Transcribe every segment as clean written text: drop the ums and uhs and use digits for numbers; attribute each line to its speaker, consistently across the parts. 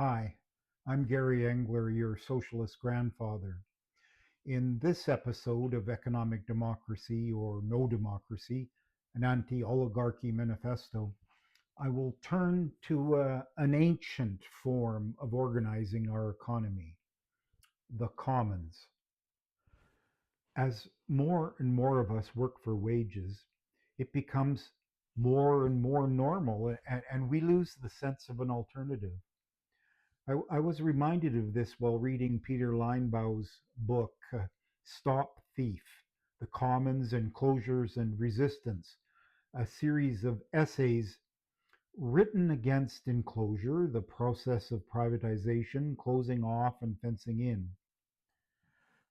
Speaker 1: Hi, I'm Gary Engler, your socialist grandfather. In this episode of Economic Democracy or No Democracy, an anti oligarchy manifesto, I will turn to an ancient form of organizing our economy, the commons. As more and more of us work for wages, it becomes more and more normal, and we lose the sense of an alternative. I was reminded of this while reading Peter Lineau's book, Stop Thief: The Commons, Enclosures, and Resistance, a series of essays written against enclosure, the process of privatization, closing off, and fencing in.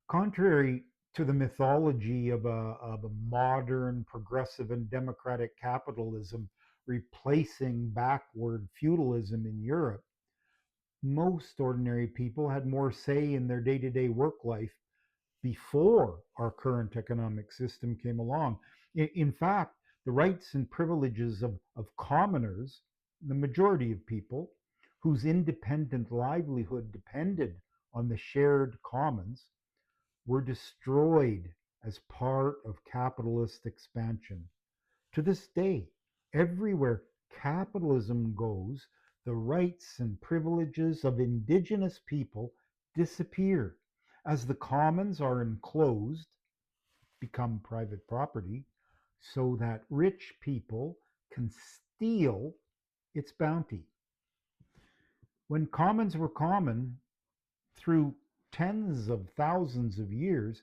Speaker 1: Contrary to the mythology of a modern, progressive, and democratic capitalism replacing backward feudalism in Europe, most ordinary people had more say in their day to day work life before our current economic system came along. In fact, the rights and privileges of commoners, the majority of people whose independent livelihood depended on the shared commons, were destroyed as part of capitalist expansion. To this day, everywhere capitalism goes, the rights and privileges of indigenous people disappear as the commons are enclosed, become private property, so that rich people can steal its bounty. When commons were common, through tens of thousands of years,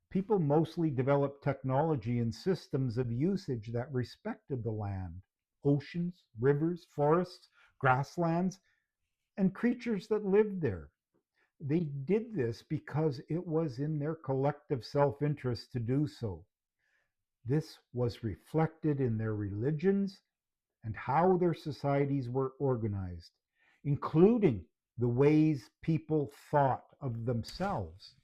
Speaker 1: people mostly developed technology and systems of usage that respected the land, oceans, rivers, forests, grasslands, and creatures that lived there. They did this because it was in their collective self interest to do so. This was reflected in their religions and how their societies were organized, including the ways people thought of themselves.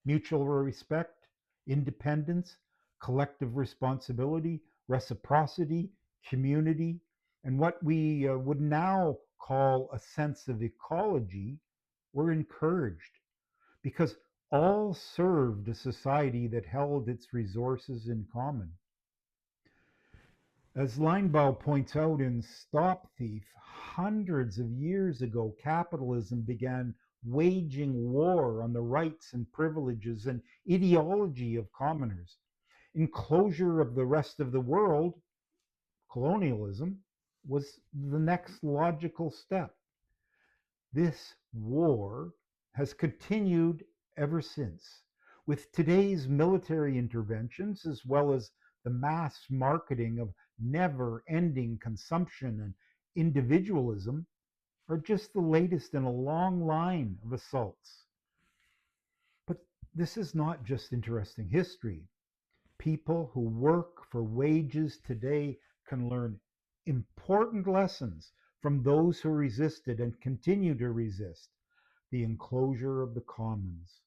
Speaker 1: Mutual respect, independence, collective responsibility, reciprocity, community, and what we would now call a sense of ecology were encouraged because all served a society that held its resources in common. As Linebaugh points out in Stop Thief, hundreds of years ago, capitalism began waging war on the rights and privileges and ideology of commoners. Enclosure of the rest of the world, colonialism, was the next logical step. This war has continued ever since, with today's military interventions as well as the mass marketing of never ending consumption and individualism are just the latest in a long line of assaults. But this is not just interesting history. People who work for wages today can learn important lessons from those who resisted and continue to resist the enclosure of the commons.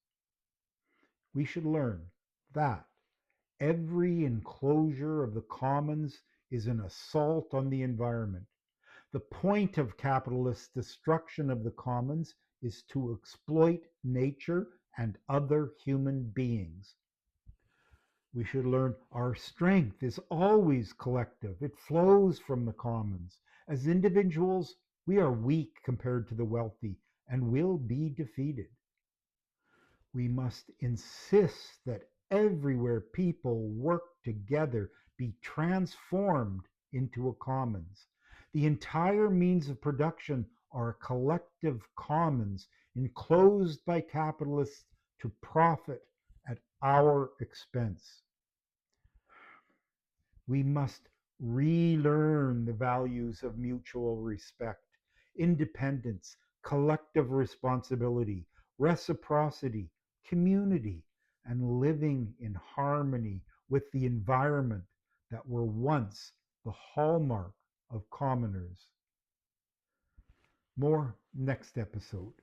Speaker 1: We should learn that every enclosure of the commons is an assault on the environment. The point of capitalist destruction of the commons is to exploit nature and other human beings. We should learn our strength is always collective. It flows from the commons. As individuals, we are weak compared to the wealthy and will be defeated. We must insist that everywhere people work together be transformed into a commons. The entire means of production are collective commons enclosed by capitalists to profit at our expense. We must relearn the values of mutual respect, independence, collective responsibility, reciprocity, community, and living in harmony with the environment that were once the hallmark of commoners. More next episode.